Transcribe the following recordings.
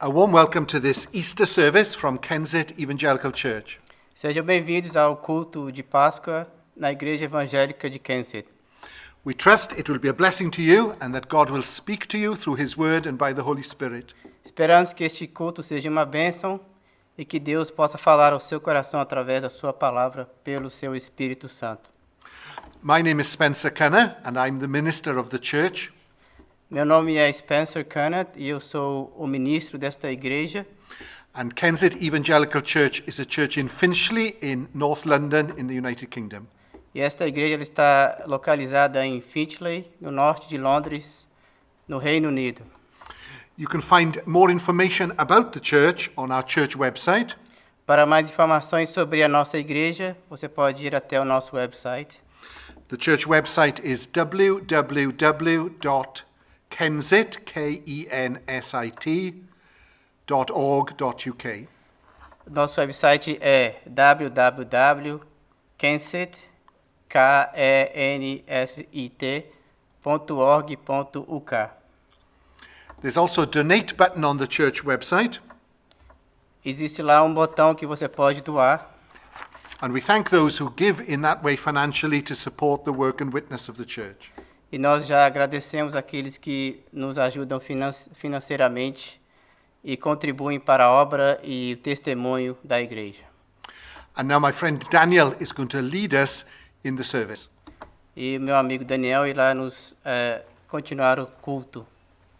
A warm welcome to this Easter service from Kensett Evangelical Church. Sejam bem-vindos ao culto de Páscoa na Igreja Evangélica de Kensett. We trust it will be a blessing to you and that God will speak to you through His Word and by the Holy Spirit. Esperamos que este culto seja uma bênção e que Deus possa falar ao seu coração através da sua palavra pelo seu Espírito Santo. My name is Spencer Cunner and I'm the minister of the church. Meu nome é Spencer Cunner e eu sou o ministro desta igreja. And Kensett Evangelical Church is a church in Finchley in North London in the United Kingdom. E esta igreja ela está localizada em Finchley, no norte de Londres, no Reino Unido. You can find more information about the church on our church website. Para mais informações sobre a nossa igreja, você pode ir até o nosso website. The church website is www.kensit.org.uk. Nosso website é www.kensit.org.uk. There's also a donate button on the church website. Existe lá um botão que você pode doar. And we thank those who give in that way financially to support the work and witness of the church. E nós já agradecemos aqueles que nos ajudam financeiramente e contribuem para a obra e o testemunho da igreja. And now my friend Daniel is going to lead us in the service. E meu amigo Daniel irá nos continuar o culto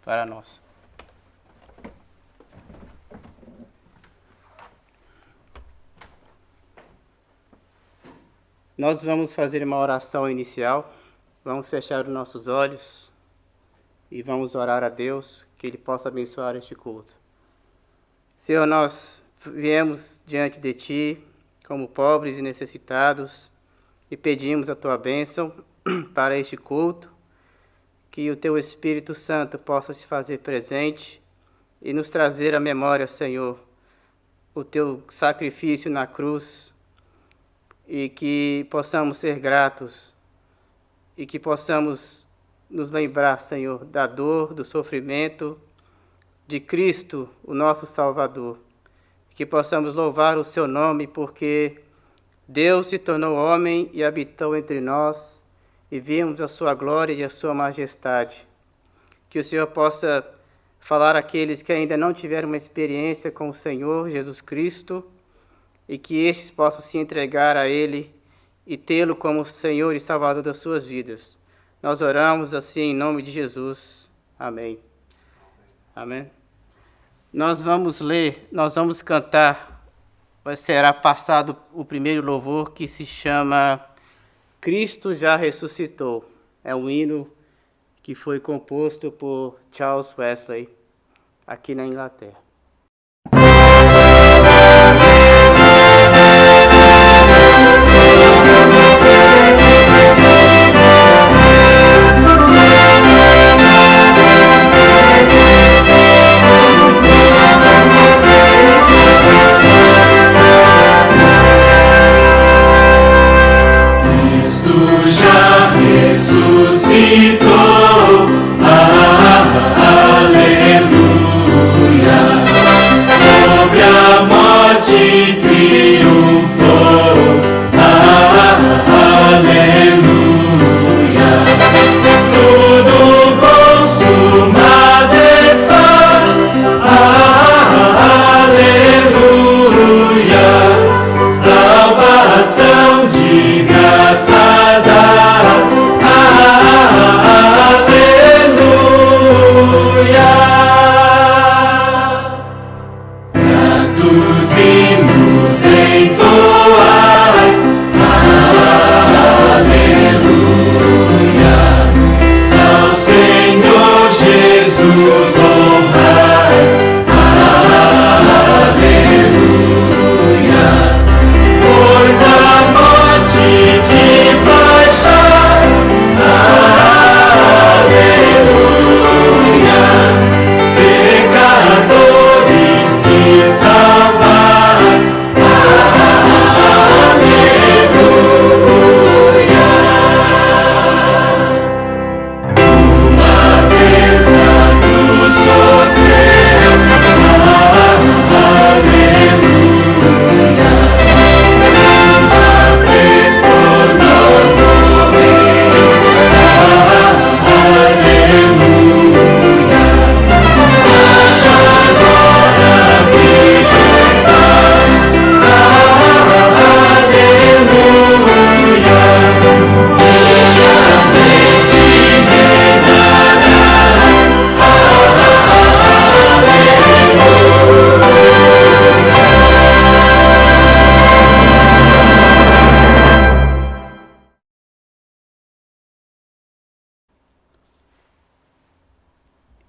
para nós. Nós vamos fazer uma oração inicial. Vamos fechar os nossos olhos e vamos orar a Deus que Ele possa abençoar este culto. Senhor, nós viemos diante de Ti como pobres e necessitados e pedimos a Tua bênção para este culto, que o Teu Espírito Santo possa se fazer presente e nos trazer à memória, Senhor, o Teu sacrifício na cruz e que possamos ser gratos e que possamos nos lembrar, Senhor, da dor, do sofrimento de Cristo, o nosso Salvador. Que possamos louvar o Seu nome, porque Deus se tornou homem e habitou entre nós, e vimos a Sua glória e a Sua majestade. Que o Senhor possa falar àqueles que ainda não tiveram uma experiência com o Senhor Jesus Cristo, e que estes possam se entregar a Ele e tê-lo como Senhor e Salvador das suas vidas. Nós oramos assim em nome de Jesus. Amém. Amém. Nós vamos cantar, será passado o primeiro louvor que se chama Cristo já ressuscitou. É um hino que foi composto por Charles Wesley, aqui na Inglaterra. Salvação de graça dá.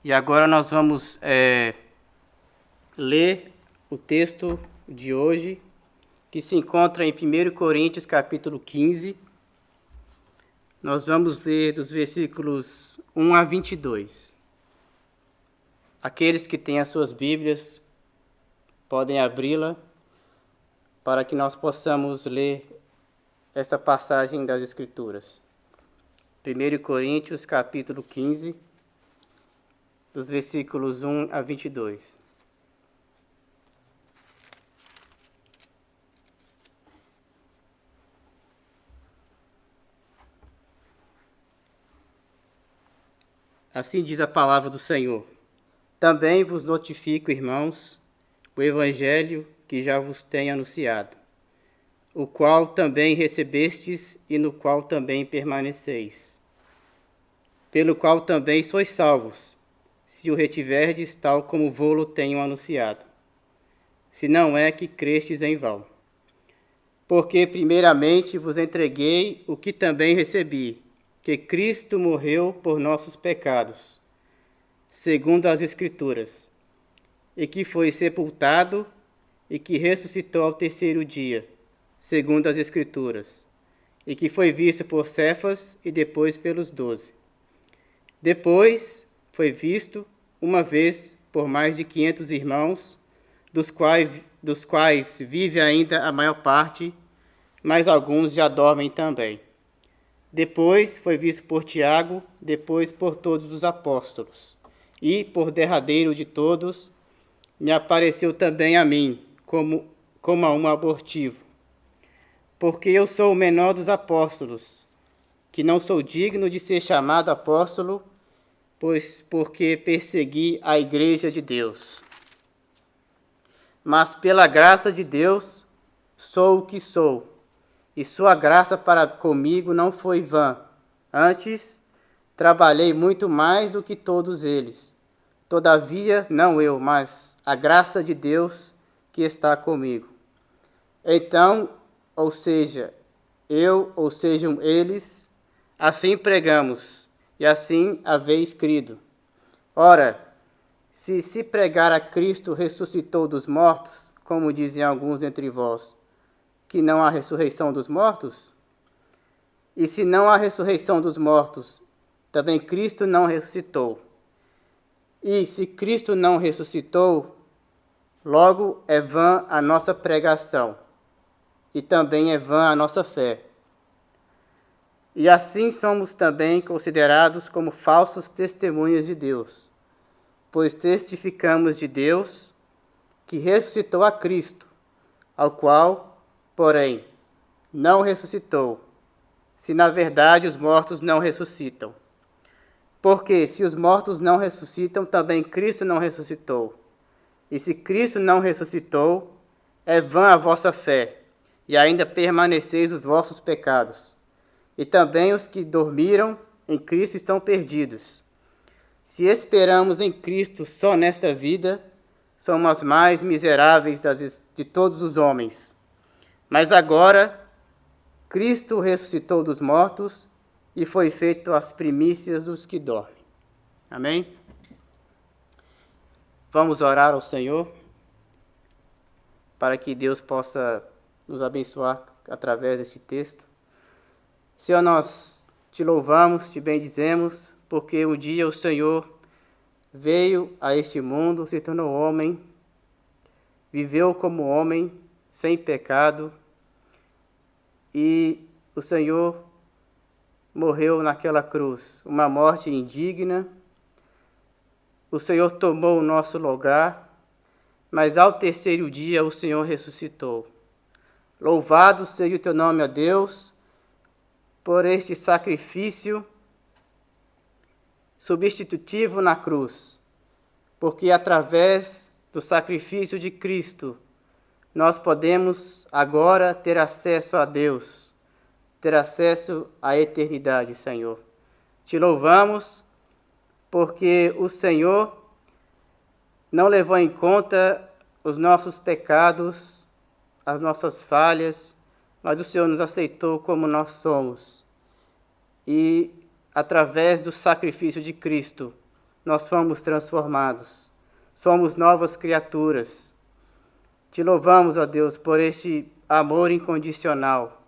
E agora nós vamos ler o texto de hoje, que se encontra em 1 Coríntios, capítulo 15. Nós vamos ler dos versículos 1 a 22. Aqueles que têm as suas Bíblias podem abri-la para que nós possamos ler esta passagem das Escrituras. 1 Coríntios, capítulo 15, dos versículos 1 a 22. Assim diz a palavra do Senhor. Também vos notifico, irmãos, o evangelho que já vos tenho anunciado, o qual também recebestes e no qual também permaneceis, pelo qual também sois salvos, se o retiverdes tal como vô-lo tenho anunciado, se não é que crestes em vão. Porque primeiramente vos entreguei o que também recebi, que Cristo morreu por nossos pecados, segundo as Escrituras, e que foi sepultado e que ressuscitou ao terceiro dia, segundo as Escrituras, e que foi visto por Cefas e depois pelos 12. Depois foi visto uma vez por mais de 500 irmãos, dos quais vive ainda a maior parte, mas alguns já dormem também. Depois foi visto por Tiago, depois por todos os apóstolos. E, por derradeiro de todos, me apareceu também a mim, como a um abortivo. Porque eu sou o menor dos apóstolos, que não sou digno de ser chamado apóstolo, porque persegui a igreja de Deus. Mas pela graça de Deus, sou o que sou. E sua graça para comigo não foi vã. Antes, trabalhei muito mais do que todos eles. Todavia, não eu, mas a graça de Deus que está comigo. Então, ou seja, eu, ou sejam eles, assim pregamos, e assim haveis crido. Ora, se pregar a Cristo ressuscitou dos mortos, como dizem alguns entre vós, que não há ressurreição dos mortos? E se não há ressurreição dos mortos, também Cristo não ressuscitou. E se Cristo não ressuscitou, logo é vã a nossa pregação, e também é vã a nossa fé. E assim somos também considerados como falsos testemunhas de Deus, pois testificamos de Deus que ressuscitou a Cristo, ao qual, porém, não ressuscitou, se na verdade os mortos não ressuscitam. Porque se os mortos não ressuscitam, também Cristo não ressuscitou. E se Cristo não ressuscitou, é vã a vossa fé, e ainda permaneceis os vossos pecados. E também os que dormiram em Cristo estão perdidos. Se esperamos em Cristo só nesta vida, somos as mais miseráveis de todos os homens. Mas agora, Cristo ressuscitou dos mortos e foi feito as primícias dos que dormem. Amém? Vamos orar ao Senhor, para que Deus possa nos abençoar através deste texto. Senhor, nós te louvamos, te bendizemos, porque um dia o Senhor veio a este mundo, se tornou homem, viveu como homem, sem pecado, e o Senhor morreu naquela cruz, uma morte indigna. O Senhor tomou o nosso lugar, mas ao terceiro dia o Senhor ressuscitou. Louvado seja o teu nome, ó Deus, por este sacrifício substitutivo na cruz, porque através do sacrifício de Cristo, nós podemos agora ter acesso a Deus, ter acesso à eternidade, Senhor. Te louvamos porque o Senhor não levou em conta os nossos pecados, as nossas falhas, mas o Senhor nos aceitou como nós somos. E através do sacrifício de Cristo, nós fomos transformados. Somos novas criaturas. Te louvamos, ó Deus, por este amor incondicional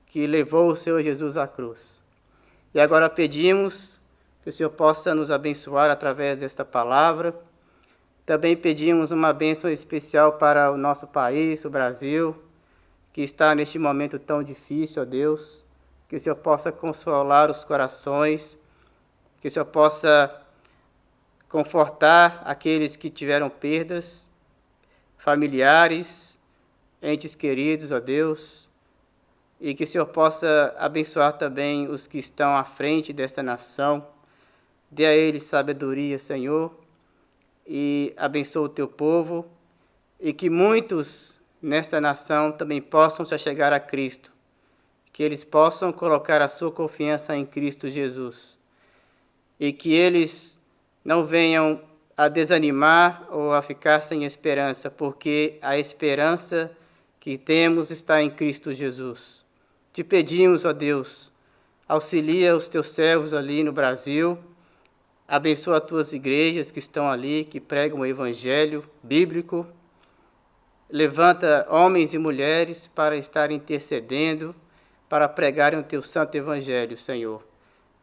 que levou o Senhor Jesus à cruz. E agora pedimos que o Senhor possa nos abençoar através desta palavra. Também pedimos uma bênção especial para o nosso país, o Brasil, que está neste momento tão difícil, ó Deus. Que o Senhor possa consolar os corações, que o Senhor possa confortar aqueles que tiveram perdas, familiares, entes queridos, ó Deus, e que o Senhor possa abençoar também os que estão à frente desta nação. Dê a eles sabedoria, Senhor, e abençoa o teu povo, e que muitos nesta nação também possam se achegar a Cristo, que eles possam colocar a sua confiança em Cristo Jesus, e que eles não venham a desanimar ou a ficar sem esperança, porque a esperança que temos está em Cristo Jesus. Te pedimos, ó Deus, auxilia os teus servos ali no Brasil, abençoa as tuas igrejas que estão ali, que pregam o evangelho bíblico, levanta homens e mulheres para estar intercedendo, para pregarem o teu santo evangelho, Senhor.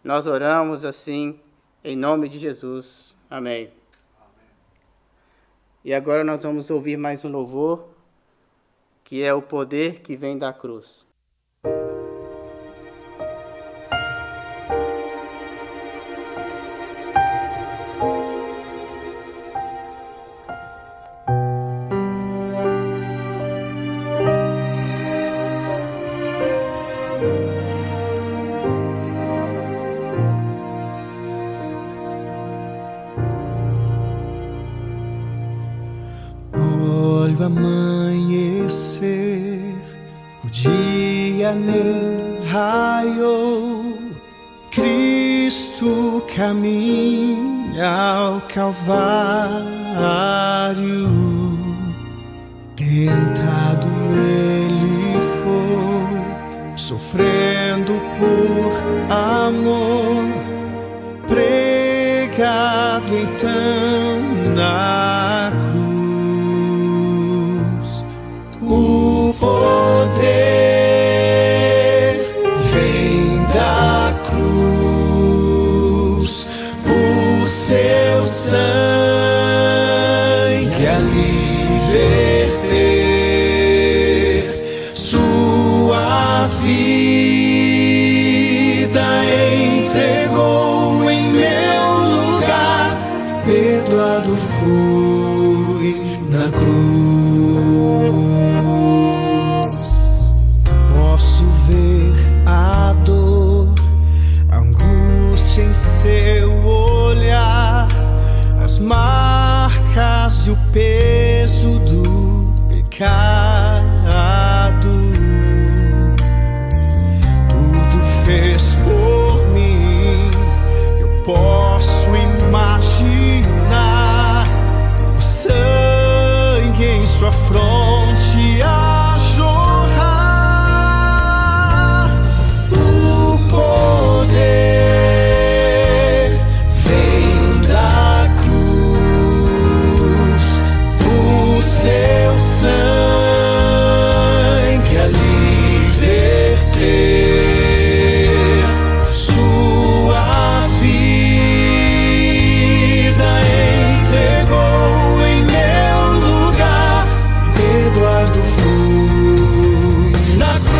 Nós oramos assim, em nome de Jesus. Amém. E agora nós vamos ouvir mais um louvor, que é o poder que vem da cruz. Olho amanhecer, o dia nem raiou, Cristo caminha ao Calvário, tentado ele foi, sofrendo por amor, pregado então na cruz. O poder vem da cruz, por seu sangue ali verter, sua vida entregou em meu lugar, perdoado fui na cruz. Posso ver a dor, a angústia em seu olhar, as marcas e o peso do pecado. Tudo fez por mim, eu posso imaginar o sangue em sua fronte a jorrar. O poder vem da cruz, o seu sangue ali verter, sua vida entregou em meu lugar, perdoado fui na cruz.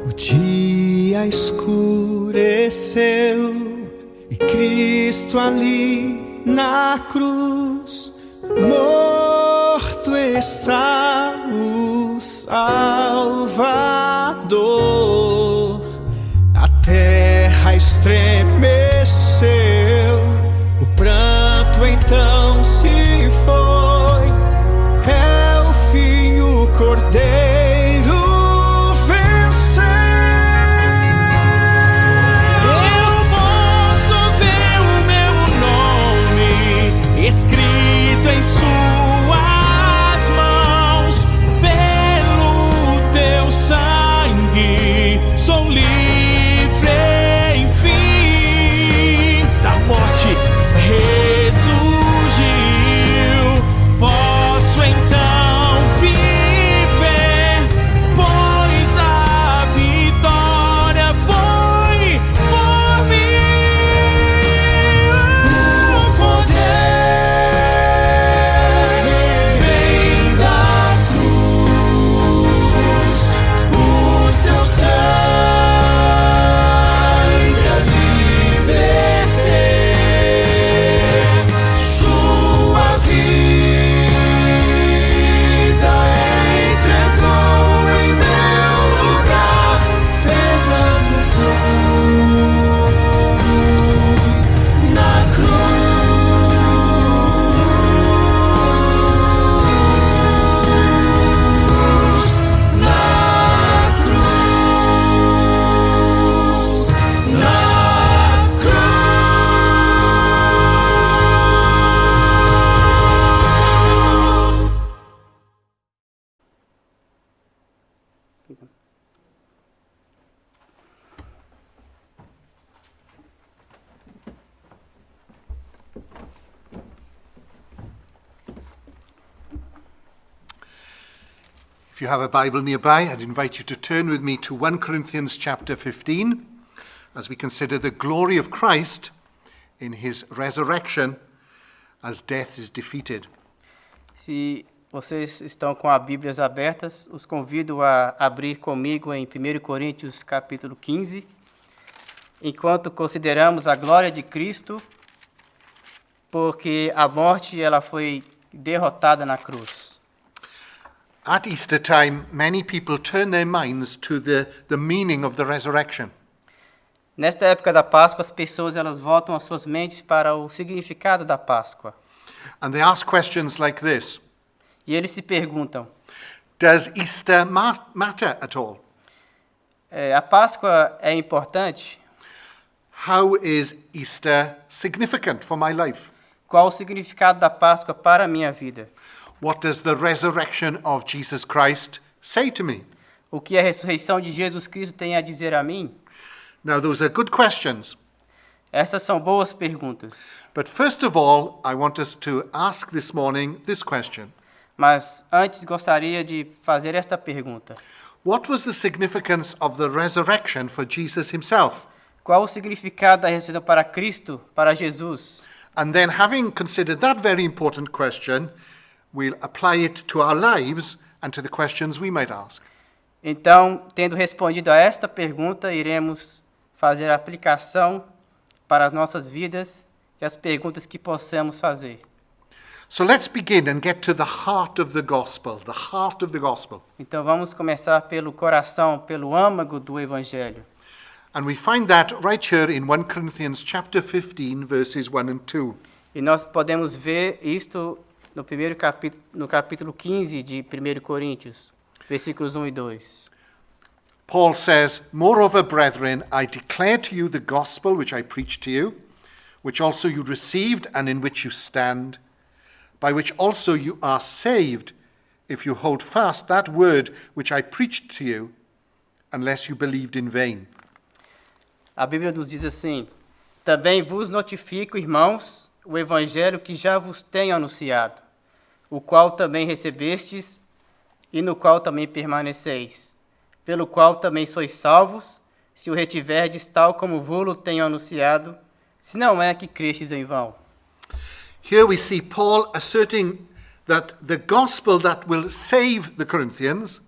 O dia escureceu e Cristo ali na cruz, morto está o Salvador. A terra estremeceu, o pranto então se foi, é o fim, o Cordeiro venceu. Eu posso ver o If you have a Bible nearby, I'd invite you to turn with me to 1 Corinthians chapter 15 as we consider the glory of Christ in his resurrection as death is defeated. Se vocês estão com as Bíblias abertas, os convido a abrir comigo em 1 Coríntios capítulo 15, enquanto consideramos a glória de Cristo, porque a morte ela foi derrotada na cruz. At Easter time, many people turn their minds to the meaning of the resurrection. Nesta época da Páscoa, as pessoas elas voltam as suas mentes para o significado da Páscoa. And they ask questions like this. E eles se perguntam, Does Easter matter at all? a Páscoa é importante? How is Easter significant for my life? Qual o significado da Páscoa para a minha vida? What does the resurrection of Jesus Christ say to me? O que a ressurreição de Jesus Cristo tem a dizer a mim? Now, those are good questions. Essas são boas perguntas. But first of all, I want us to ask this morning this question. Mas antes gostaria de fazer esta pergunta. What was the significance of the resurrection for Jesus himself? Qual o significado da ressurreição para Cristo, para Jesus? And then, having considered that very important question, we'll apply it to our lives and to the questions we might ask. Então, tendo respondido a esta pergunta, iremos fazer a aplicação para as nossas vidas e as perguntas que possamos fazer. So let's begin and get to the heart of the gospel, the heart of the gospel. Então, vamos começar pelo coração, pelo âmago do Evangelho. And we find that right here in 1 Corinthians chapter 15, verses 1 and 2. E nós podemos ver isto no primeiro capítulo, no capítulo 15 de 1 Coríntios, versículos 1 e 2. Paul says, Moreover, brethren, I declare to you the gospel which I preached to you, which also you received and in which you stand, by which also you are saved, if you hold fast that word which I preached to you, unless you believed in vain. A Bíblia nos diz assim: Também vos notifico, irmãos, o evangelho que já vos tenho anunciado, o qual também recebestes e no qual também permaneceis, pelo qual também sois salvos, se o retiverdes tal como vos tenho anunciado, se não é que crestes em vão. Here we see Paul asserting that the gospel that will save the Corinthians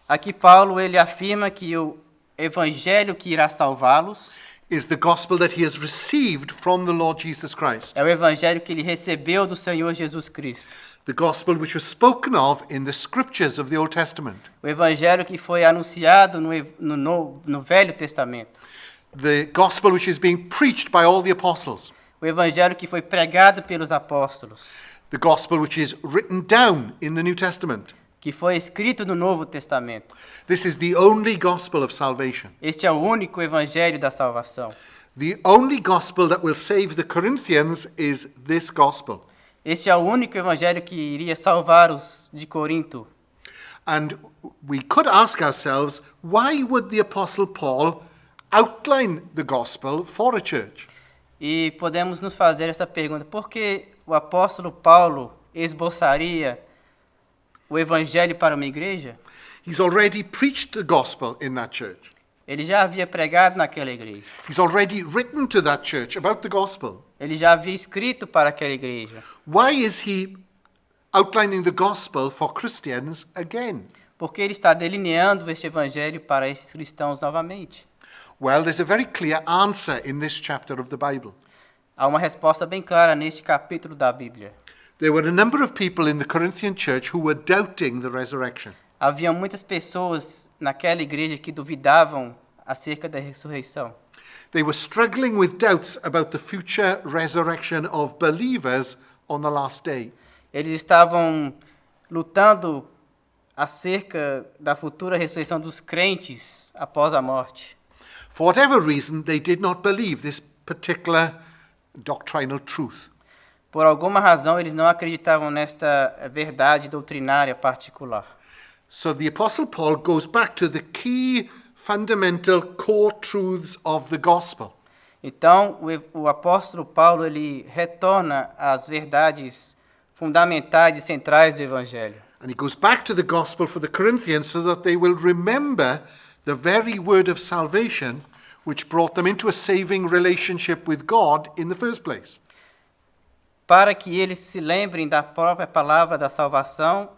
Aqui Paulo ele afirma que o evangelho que irá salvá-los is the gospel that he has received from the Lord Jesus Christ. é o evangelho que ele recebeu do Senhor Jesus Cristo. The gospel which was spoken of in the scriptures of the Old Testament. O evangelho que foi anunciado no Velho Testamento. The gospel which is being preached by all the apostles. O evangelho que foi pregado pelos apóstolos. The gospel which is written down in the New Testament. Que foi escrito no Novo Testamento. This is the only gospel of salvation. Este é o único evangelho da salvação. The only gospel that will save the Corinthians is this gospel. Este é o único evangelho que iria salvar os de Corinto. And we could ask ourselves, why would the Apostle Paul outline the gospel for a church? E podemos nos fazer essa pergunta: por que o apóstolo Paulo esboçaria o evangelho para uma igreja? He's already preached the gospel in that church. Ele já havia pregado naquela igreja. He's already written to that church about the gospel. Ele já havia escrito para aquela igreja. Why is he outlining the gospel for Christians again? Porque ele está delineando este evangelho para esses cristãos novamente. Well, there's a very clear answer in this chapter of the Bible. Há uma resposta bem clara neste capítulo da Bíblia. There were a number of people in the Corinthian church who were doubting the resurrection. Havia muitas pessoas naquela igreja que duvidavam acerca da ressurreição. They were struggling with doubts about the future resurrection of believers on the last day. Eles estavam lutando acerca da futura ressurreição dos crentes após a morte. For whatever reason, they did not believe this particular doctrinal truth. Por alguma razão, eles não acreditavam nesta verdade doutrinária particular. So the Apostle Paul goes back to the key fundamental core truths of the gospel. Então, o apóstolo Paulo ele retorna às verdades fundamentais e centrais do evangelho. And he goes back to the gospel for the Corinthians so that they will remember the very word of salvation which brought them into a saving relationship with God in the first place. Para que eles se lembrem da própria palavra da salvação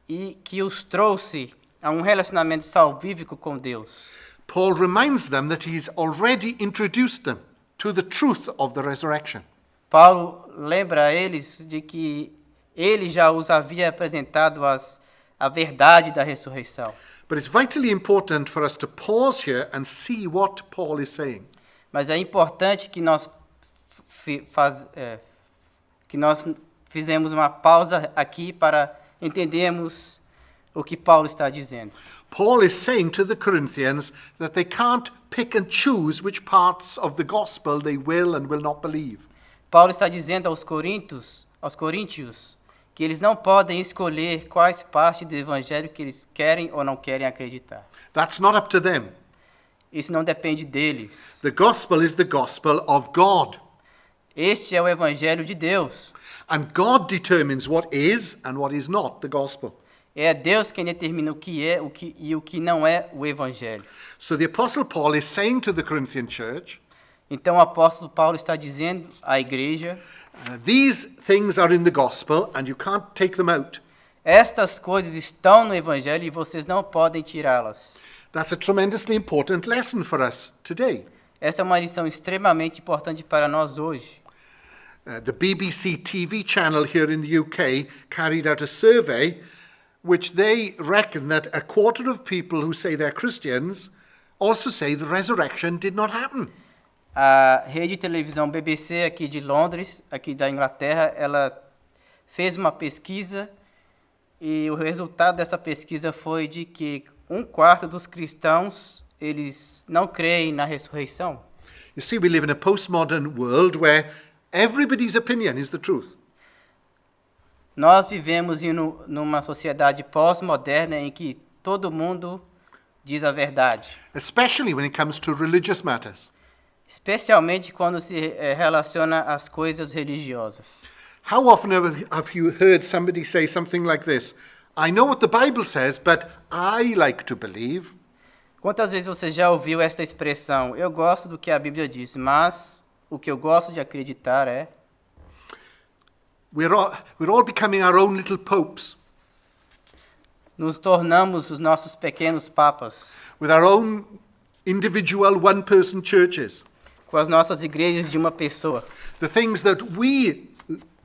e que os trouxe a um relacionamento salvífico com Deus. Paul reminds them that he's already introduced them to the truth of the resurrection. Paulo lembra a eles de que ele já os havia apresentado a verdade da ressurreição. But it's vitally important for us to pause here and see what Paul is saying. Mas é importante que nós fizemos uma pausa aqui para entendermos o que Paulo está dizendo. Paul is saying to the Corinthians that they can't pick and choose which parts of the gospel they will and will not believe. Paulo está dizendo aos coríntios, que eles não podem escolher quais partes do evangelho que eles querem ou não querem acreditar. That's not up to them. Isso não depende deles. The gospel is the gospel of God. Este é o evangelho de Deus. And God determines what is and what is not the gospel. É Deus quem determina o que é e o que não é o evangelho. So the Apostle Paul is saying to the Corinthian church, Então o apóstolo Paulo está dizendo à igreja: these things are in the gospel and you can't take them out. estas coisas estão no evangelho e vocês não podem tirá-las. That's a tremendously important lesson for us today. Essa é uma lição extremamente importante para nós hoje. The BBC TV channel here in the UK carried out a survey which they reckon that a quarter of people who say they're Christians also say the resurrection did not happen. A rede de televisão BBC aqui de Londres, aqui da Inglaterra, ela fez uma pesquisa e o resultado dessa pesquisa foi de que 1/4 dos cristãos eles não creem na ressurreição. You see, we live in a postmodern world where everybody's opinion is the truth. Nós vivemos numa sociedade pós-moderna em que todo mundo diz a verdade, Especially when it comes to religious matters. especialmente quando se relaciona às coisas religiosas. How often have you heard somebody say something like this? I know what the Bible says, but I like to believe. Quantas vezes você já ouviu esta expressão? Eu gosto do que a Bíblia diz, mas o que eu gosto de acreditar é... We're all becoming our own little popes Nos tornamos os nossos pequenos papas, with our own individual one-person churches. com as nossas igrejas de uma pessoa. The things that we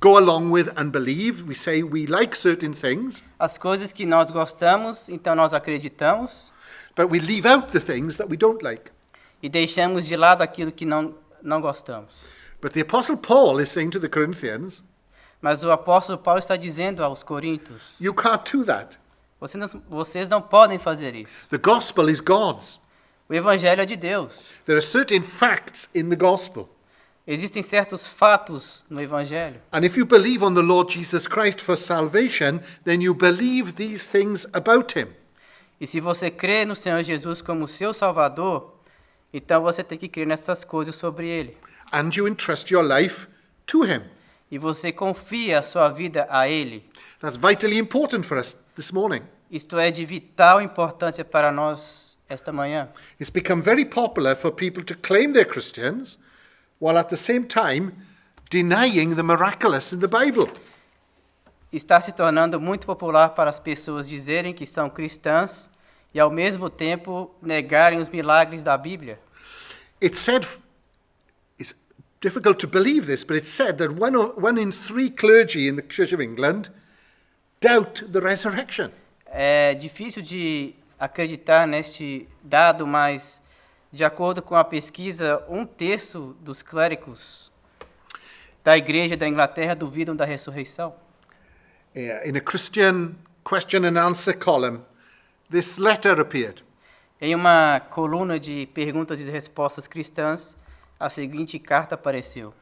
go along with and believe, we say we like certain things, As coisas que nós gostamos, então nós acreditamos, but we leave out the things that we don't like. e deixamos de lado aquilo que não gostamos. But the Apostle Paul is saying to the Corinthians, Mas o apóstolo Paulo está dizendo aos coríntios, you can't do that. vocês não podem fazer isso. The gospel is God's. O evangelho é de Deus. There are certain facts in the gospel. Existem certos fatos no evangelho. And if you believe on the Lord Jesus Christ for salvation, then you believe these things about him. E se você crê no Senhor Jesus como seu Salvador, então você tem que crer nessas coisas sobre Ele. And you entrust your life to him. E você confia a sua vida a Ele. That's vitally important for us this morning. Isto é de vital importância para nós esta manhã. It's become very popular for people to claim they're Christians, while at the same time denying the miraculous in the Bible. Está se tornando muito popular para as pessoas dizerem que são cristãs e ao mesmo tempo negarem os milagres da Bíblia. It's said, it's difficult to believe this, but it's said that one in 3 clergy in the Church of England doubt the resurrection. É difícil de acreditar neste dado, mas de acordo com a pesquisa, 1/3 dos clérigos da Igreja da Inglaterra duvidam da ressurreição. In a Christian question and answer column, this letter appeared. Em uma coluna de perguntas e respostas cristãs, a seguinte carta apareceu.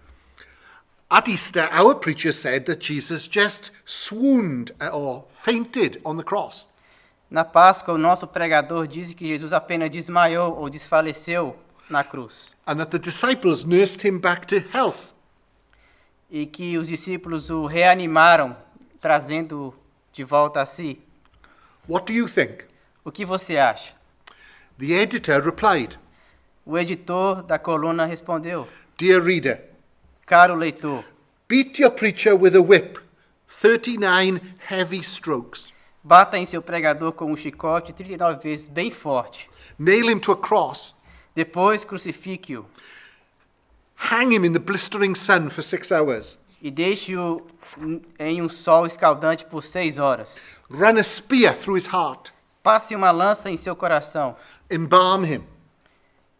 At Easter, our preacher said that Jesus just swooned or fainted on the cross. Na Páscoa, o nosso pregador disse que Jesus apenas desmaiou ou desfaleceu na cruz. And that the disciples nursed him back to health. E que os discípulos o reanimaram, trazendo de volta a si? What do you think? O que você acha? The editor replied, O editor da coluna respondeu: Dear reader, Caro leitor, beat your preacher with a whip, 39 heavy strokes. bata em seu pregador com um chicote 39 vezes bem forte. Nail him to a cross. Depois crucifique-o Hang him in the blistering sun for 6 hours. e deixe-o em um sol escaldante por 6 horas. Run a spear through his heart. Passe uma lança em seu coração. Embalm him.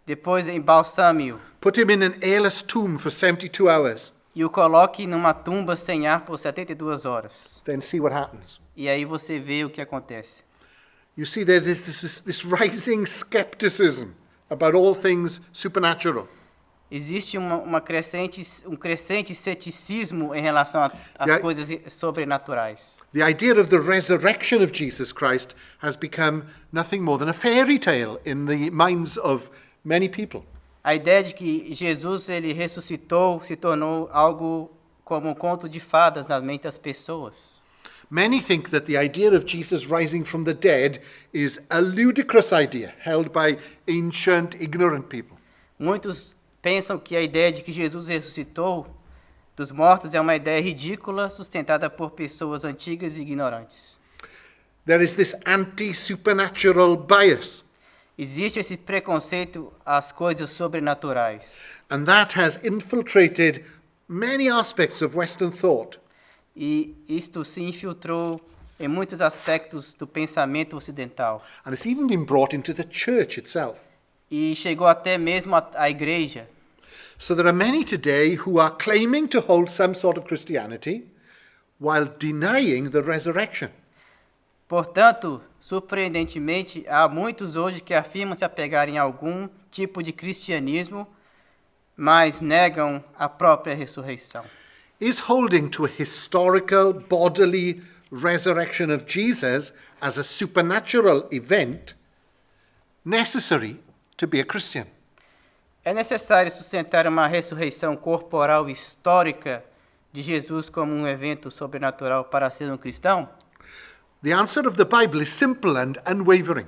Depois embalsame-o Put him in an airless tomb for 72 hours. e o coloque numa tumba sem ar por 72 horas. Then see what happens. E aí você vê o que acontece. You see, there's this rising skepticism about all things supernatural. Existe um crescente ceticismo em relação às Yeah. coisas sobrenaturais. The idea of the resurrection of Jesus Christ has become nothing more than a fairy tale in the minds of many people. A ideia de que Jesus ele ressuscitou se tornou algo como um conto de fadas na mente das pessoas. Many think that the idea of Jesus rising from the dead is a ludicrous idea held by ancient, ignorant people. Muitos pensam que a ideia de que Jesus ressuscitou dos mortos é uma ideia ridícula sustentada por pessoas antigas e ignorantes. There is this anti-supernatural bias, Existe esse preconceito às coisas sobrenaturais. and that has infiltrated many aspects of Western thought. E isto se infiltrou em muitos aspectos do pensamento ocidental. And it's even been brought into the church itself. E chegou até mesmo à igreja. So there are many today who are claiming to hold some sort of Christianity while denying the resurrection. Portanto, surpreendentemente, há muitos hoje que afirmam se apegarem a algum tipo de cristianismo, mas negam a própria ressurreição. Is holding to a historical bodily resurrection of Jesus as a supernatural event necessary to be a Christian? É necessário sustentar uma ressurreição corporal histórica de Jesus como um evento sobrenatural para ser um cristão? The answer of the Bible is simple and unwavering.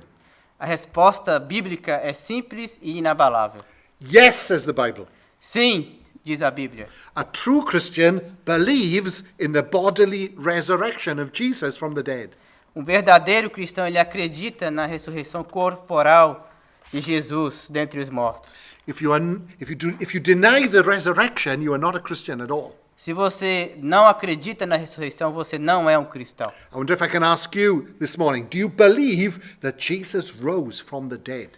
A resposta bíblica é simples e inabalável. Yes, says the Bible. Sim, diz a Bíblia. A true Christian believes in the bodily resurrection of Jesus from the dead. Um verdadeiro cristão, ele acredita na ressurreição corporal de Jesus dentre os mortos. If you deny the resurrection, you are not a Christian at all. Se você não acredita na ressurreição, você não é um cristão. I wonder if I can ask you this morning, do you believe that Jesus rose from the dead?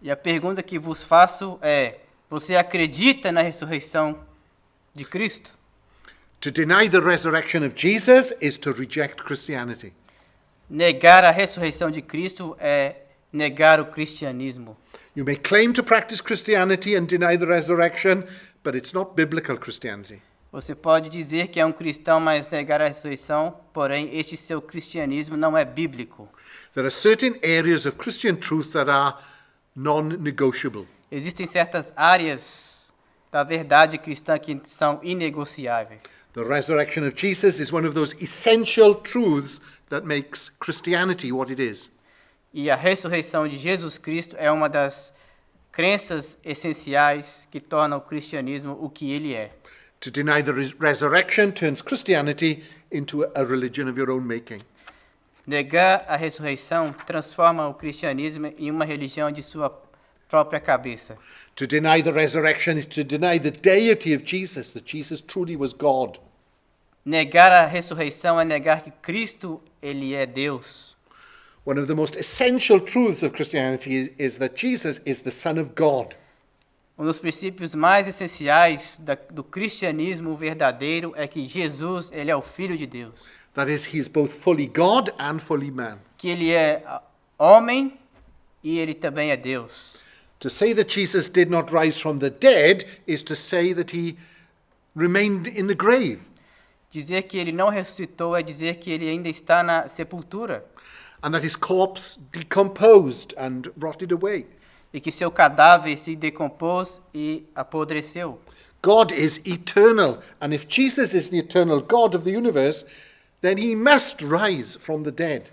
E a pergunta que vos faço é: você acredita na ressurreição de Cristo? To deny the resurrection of Jesus is to reject Christianity. Negar a ressurreição de Cristo é negar o cristianismo. You may claim to practice Christianity and deny the resurrection, but it's not biblical Christianity. Você pode dizer que é um cristão, mas negar a ressurreição, porém este seu cristianismo não é bíblico. There are certain areas of Christian truth that are non-negotiable. Existem certas áreas da verdade cristã que são inegociáveis. The resurrection of Jesus is one of those essential truths that makes Christianity what it is. E a ressurreição de Jesus Cristo é uma das crenças essenciais que tornam o cristianismo o que ele é. To deny the resurrection turns Christianity into a religion of your own making. Negar a ressurreição transforma o cristianismo em uma religião de sua própria cabeça. To deny the resurrection is to deny the deity of Jesus, that Jesus truly was God. Negar a ressurreição é negar que Cristo, ele é Deus. One of the most essential truths of Christianity is that Jesus is the Son of God. Um dos princípios mais essenciais do cristianismo verdadeiro é que Jesus, ele é o Filho de Deus. That is, he is both fully God and fully man. Que ele é homem e ele também é Deus. To say that Jesus did not rise from the dead is to say that he remained in the grave. Dizer que ele não ressuscitou é dizer que ele ainda está na sepultura. And that his corpse decomposed and rotted away. E que seu cadáver se decompôs e apodreceu. God is eternal, and if Jesus is the eternal God of the universe, then he must rise from the dead.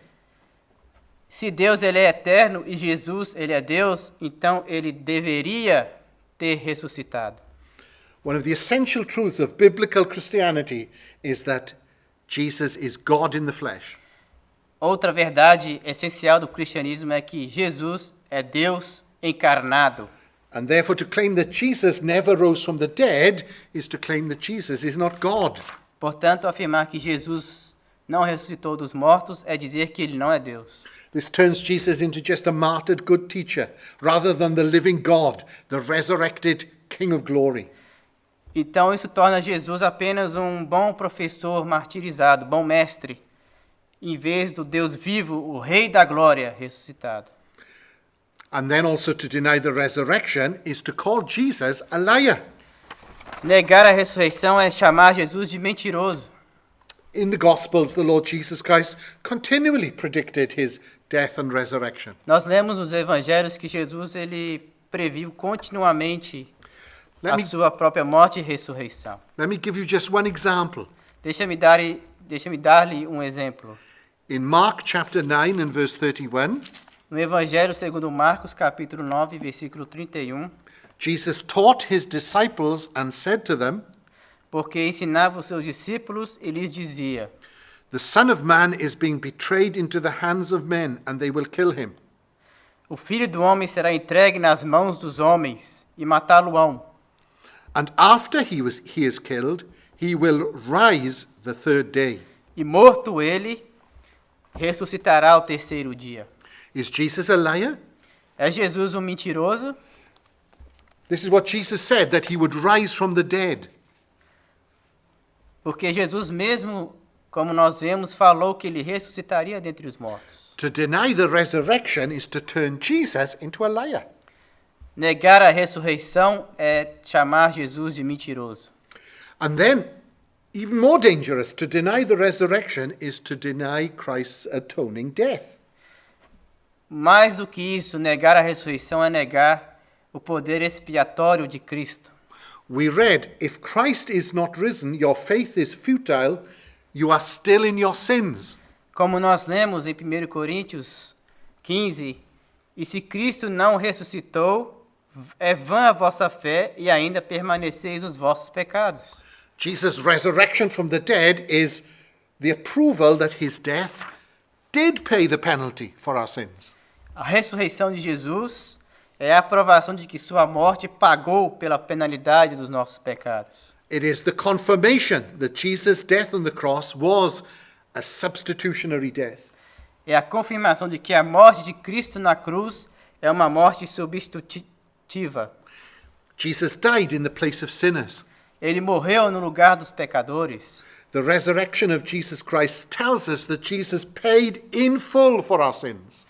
Se Deus ele é eterno e Jesus ele é Deus, então ele deveria ter ressuscitado. One of the essential truths of biblical Christianity is that Jesus is God in the flesh. Outra verdade essencial do cristianismo é que Jesus é Deus encarnado. And therefore, to claim that Jesus never rose from the dead is to claim that Jesus is not God. Portanto, afirmar que Jesus não ressuscitou dos mortos é dizer que ele não é Deus. This turns Jesus into just a martyred good teacher, rather than the living God, the resurrected King of glory. Então isso torna Jesus apenas um bom professor martirizado, bom mestre, em vez do Deus vivo, o Rei da Glória ressuscitado. And then also to deny the resurrection is to call Jesus a liar. Negar a ressurreição é chamar Jesus de mentiroso. In the Gospels, the Lord Jesus Christ continually predicted his death and resurrection. Nós lemos nos evangelhos que Jesus ele previu continuamente Let a me, sua própria morte e ressurreição. let me give you just one example. Deixa-me dar-lhe um exemplo. In Mark chapter 9 and verse 31, No Evangelho segundo Marcos, capítulo 9, versículo 31, Jesus taught his disciples and said to them, porque ensinava os seus discípulos e lhes dizia: "The Son of Man is being betrayed into the hands of men, and they will kill him. o Filho do Homem será entregue nas mãos dos homens e matá-lo-ão. And after he is killed, he will rise the third day." E morto ele, ressuscitará ao terceiro dia. Is Jesus a liar? É Jesus um mentiroso? This is what Jesus said, that he would rise from the dead. Porque Jesus mesmo, como nós vemos, falou que ele ressuscitaria dentre os mortos. To deny the resurrection is to turn Jesus into a liar. Negar a ressurreição é chamar Jesus de mentiroso. And then, even more dangerous, to deny the resurrection is to deny Christ's atoning death. Mais do que isso, negar a ressurreição é negar o poder expiatório de Cristo. We read, "If Christ is not risen, your faith is futile, you are still in your sins." Como nós lemos em 1 Coríntios 15, e se Cristo não ressuscitou, é vã a vossa fé e ainda permaneceis nos vossos pecados. Jesus' resurrection from the dead is the approval that his death did pay the penalty for our sins. A ressurreição de Jesus é a aprovação de que sua morte pagou pela penalidade dos nossos pecados. It is the confirmation that Jesus' death on the cross was a substitutionary death. É a confirmação de que a morte de Cristo na cruz é uma morte substitutiva. Jesus died in the place of sinners. Ele morreu no lugar dos pecadores. The resurrection of Jesus Christ tells us that Jesus paid in full for our sins.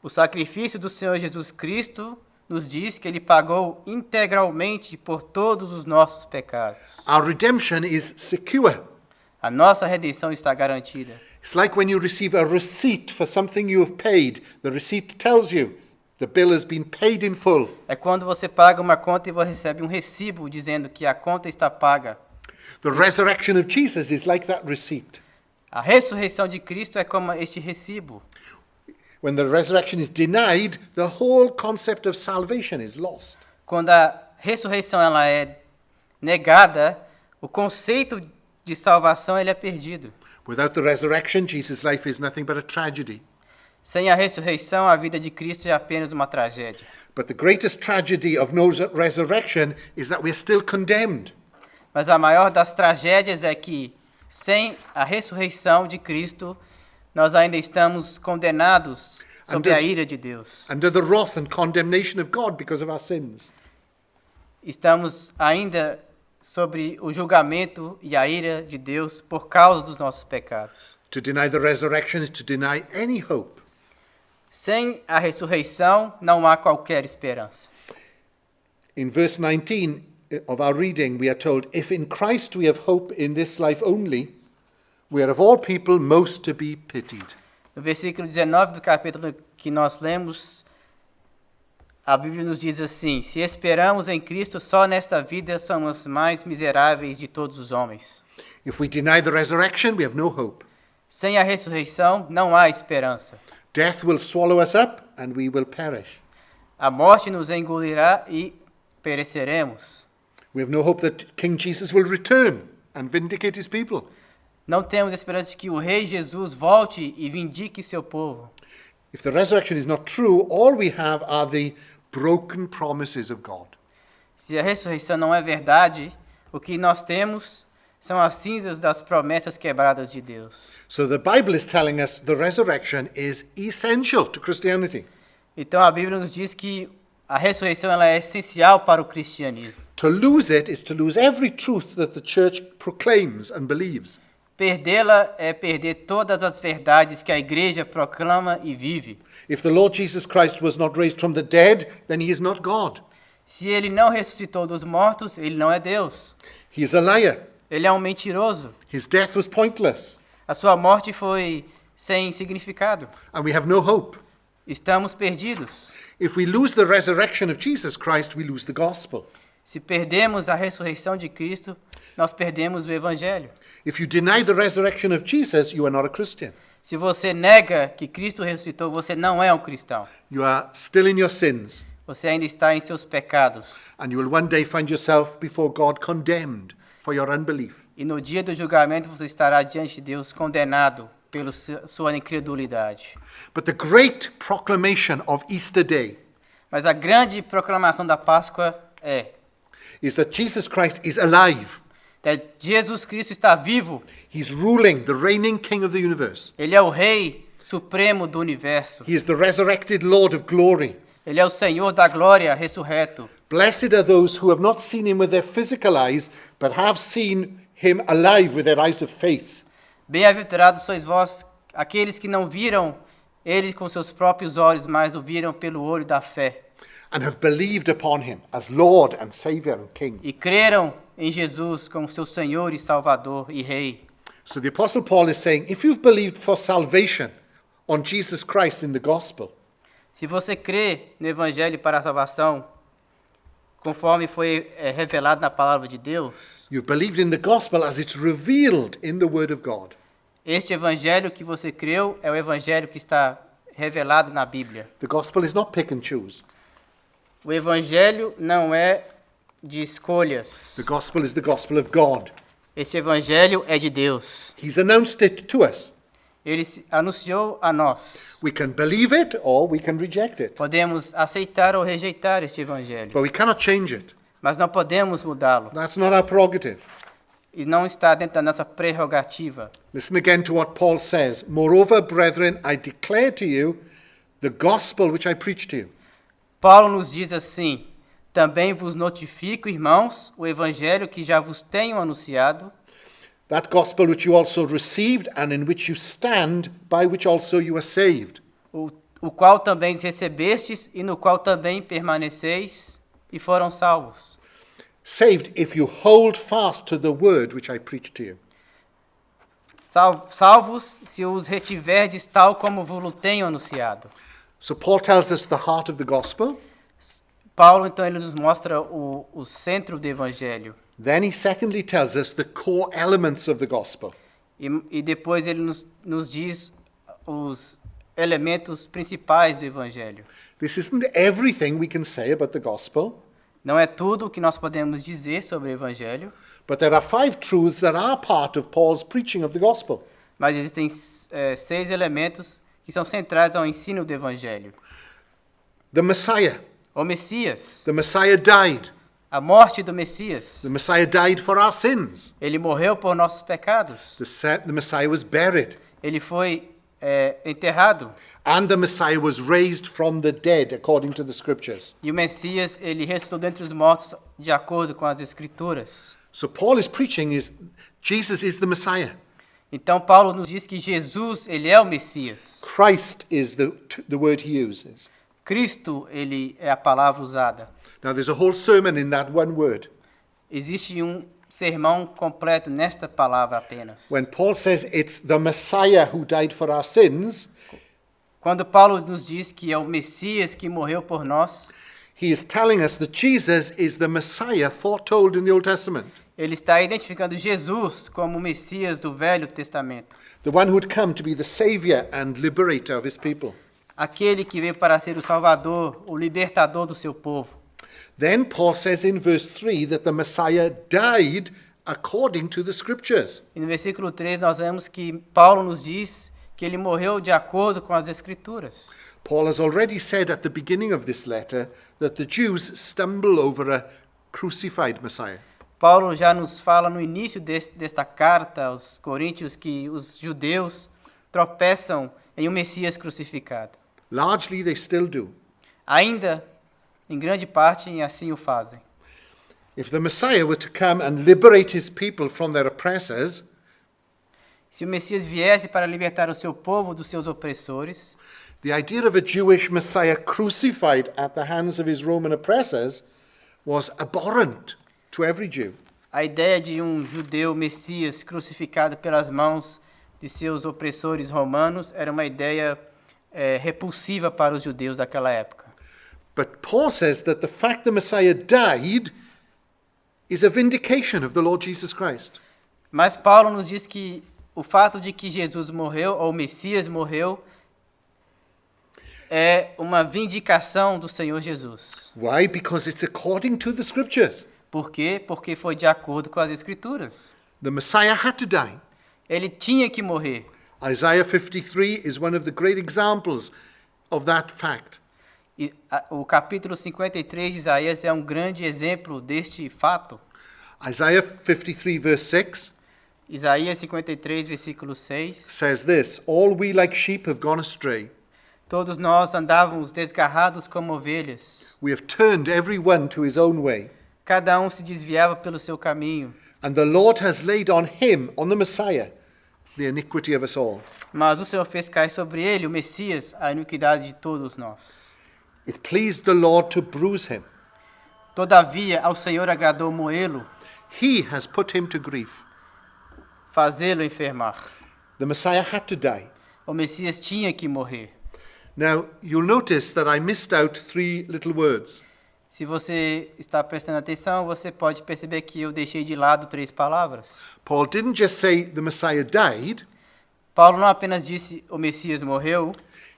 O sacrifício do Senhor Jesus Cristo nos diz que ele pagou integralmente por todos os nossos pecados. Our redemption is secure. A nossa redenção está garantida. It's like when you receive a receipt for something you have paid. The receipt tells you the bill has been paid in full. É quando você paga uma conta e você recebe um recibo dizendo que a conta está paga. The resurrection of Jesus is like that receipt. A ressurreição de Cristo é como este recibo. When the resurrection is denied, the whole concept of salvation is lost. Quando a ressurreição ela é negada, o conceito de salvação ele é perdido. Without the resurrection, Jesus' life is nothing but a tragedy. Sem a ressurreição, a vida de Cristo é apenas uma tragédia. But the greatest tragedy of no resurrection is that we're still condemned. Mas a maior das tragédias é que, sem a ressurreição de Cristo, nós ainda estamos condenados sob a ira de Deus. Under the wrath and condemnation of God because of our sins. Estamos ainda sobre o julgamento e a ira de Deus por causa dos nossos pecados. To deny the resurrection is to deny any hope. Sem a ressurreição, não há qualquer esperança. In verse 19 of our reading, we are told, "If in Christ we have hope in this life only, we are of all people most to be pitied." No versículo 19 do capítulo que nós lemos, a Bíblia nos diz assim: se esperamos em Cristo só nesta vida, somos mais miseráveis de todos os homens. If we deny the resurrection, we have no hope. Sem a ressurreição não há esperança. Death will swallow us up and we will perish. A morte nos engolirá e pereceremos. We have no hope that King Jesus will return and vindicate his people. Não temos esperança de que o Rei Jesus volte e vindique seu povo. If the resurrection is not true, all we have are the broken promises of God. Se a ressurreição não é verdade, o que nós temos são as cinzas das promessas quebradas de Deus. So the Bible is telling us the resurrection is essential to Christianity. Então a Bíblia nos diz que a ressurreição ela é essencial para o cristianismo. To lose it is to lose every truth that the church proclaims and believes. Perdê-la é perder todas as verdades que a igreja proclama e vive. If the Lord Jesus Christ was not raised from the dead, then he is not God. Se ele não ressuscitou dos mortos, ele não é Deus. He is a liar. Ele é um mentiroso. His death was pointless, A sua morte foi sem significado. and we have no hope. Estamos perdidos. If we lose the resurrection of Jesus Christ, we lose the gospel. Se perdemos a ressurreição de Cristo, nós perdemos o evangelho. If you deny the resurrection of Jesus, you are not a Christian. Se você nega que Cristo ressuscitou, você não é um cristão. You are still in your sins, Você ainda está em seus pecados. and you will one day find yourself before God condemned for your unbelief. E no dia do julgamento você estará diante de Deus condenado pela sua incredulidade. But the great proclamation of Easter Day Mas a grande proclamação da Páscoa é is that Jesus Christ is alive. que Jesus Cristo está vivo. He's ruling, the reigning King of the universe. Ele é o Rei Supremo do Universo. He is the resurrected Lord of glory. Ele é o Senhor da glória ressurreto. Blessed are those who have not seen him with their physical eyes, but have seen him alive with their eyes of faith. Bem-aventurados sois vós, aqueles que não viram ele com seus próprios olhos, mas o viram pelo olho da fé. And have believed upon him as Lord and Savior and King. E creram em Jesus como seu Senhor e Salvador e Rei. So the Apostle Paul is saying, if you've believed for salvation on Jesus Christ in the gospel, Se você crê no Evangelho para a salvação, conforme foi revelado na palavra de Deus, you've believed in the gospel as it's revealed in the Word of God. este Evangelho que você creu é o Evangelho que está revelado na Bíblia. The gospel is not pick and choose. O Evangelho não é de escolhas. The gospel is the gospel of God. Este Evangelho é de Deus. He's announced it to us. Ele se anunciou a nós. We can believe it or we can reject it. Podemos aceitar ou rejeitar este Evangelho, But we cannot change it. mas não podemos mudá-lo. That's not our prerogative. E não está dentro da nossa prerrogativa. Listen again to what Paul says. Moreover, brethren, I declare to you the gospel which I preached to you. Paulo nos diz assim: também vos notifico, irmãos, o Evangelho que já vos tenho anunciado, That gospel which you also received and in which you stand, by which also you are saved. o qual também recebestes e no qual também permaneceis e foram salvos. Saved if you hold fast to the word which I preached to you. Salvos se os retiverdes tal como vos tenho anunciado. So Paul tells us the heart of the gospel. Paulo, então, ele nos mostra o centro do Evangelho. Then he secondly tells us the core elements of the gospel. E depois ele nos diz os elementos principais do Evangelho. This isn't everything we can say about the gospel, Não é tudo o que nós podemos dizer sobre o Evangelho, but there are 5 truths that are part of Paul's preaching of the gospel. mas existem 6 elementos que são centrais ao ensino do Evangelho. The Messiah. O Messias, The Messiah died. a morte do Messias. The Messiah died for our sins. Ele morreu por nossos pecados. The Messiah was buried. Ele foi enterrado. And the Messiah was raised from the dead, according to the scriptures. E o Messias, ele ressuscitou dentre os mortos de acordo com as Escrituras. So Paul is preaching is Jesus is the Messiah. Então Paulo nos diz que Jesus, ele é o Messias. Christ is the word he uses. Cristo, ele é a palavra usada. Now there's a whole sermon in that one word. Existe um sermão completo nesta palavra apenas. When Paul says it's the Messiah who died for our sins, Quando Paulo nos diz que é o Messias que morreu por nós, he is telling us that Jesus is the Messiah foretold in the Old Testament. Ele está identificando Jesus como o Messias do Velho Testamento, the one who would come to be the savior and liberator of his people. aquele que veio para ser o Salvador, o libertador do seu povo. Then Paul says in verse 3 that the Messiah died according to the scriptures. E no versículo 3 nós vemos que Paulo nos diz que ele morreu de acordo com as Escrituras. Paul has already said at the beginning of this letter that the Jews stumble over a crucified Messiah. Paulo já nos fala no início desta carta aos Coríntios que os judeus tropeçam em um Messias crucificado. Largely they still do. Ainda, em grande parte, assim o fazem. If the Messiah were to come and liberate his people from their oppressors, Se o Messias viesse para libertar o seu povo dos seus opressores, the idea of a Jewish Messiah crucified at the hands of his Roman oppressors was abhorrent to every Jew. a ideia de um judeu Messias crucificado pelas mãos de seus opressores romanos era uma ideia repulsiva para os judeus daquela época. But Paul says that the fact the Messiah died is a vindication of the Lord Jesus Christ. Mas Paulo nos diz que o fato de que Jesus morreu, ou o Messias morreu, é uma vindicação do Senhor Jesus. Why? Because it's according to the scriptures. Por quê? Porque foi de acordo com as Escrituras. The Messiah had to die. Ele tinha que morrer. Isaiah 53 is one of the great examples of that fact. E o capítulo 53 de Isaías é um grande exemplo deste fato. Isaiah 53 verse 6 Isaías 53, versículo 6. says this, "All we like sheep have gone astray. Todos nós andávamos desgarrados como ovelhas. We have turned every one to his own way. Cada um se desviava pelo seu caminho. And the Lord has laid on him, on the Messiah, the iniquity of us all." Mas o Senhor fez cair sobre ele, o Messias, a iniquidade de todos nós. It pleased the Lord to bruise him. Todavia, ao Senhor agradou moê-lo, He has put him to grief. fazê-lo enfermar. The Messiah had to die. O Messias tinha que morrer. Now, you'll notice that I missed out three little words. Se você está prestando atenção, você pode perceber que eu deixei de lado 3 palavras. Paul didn't just say the Messiah died. Paulo não apenas disse o Messias morreu,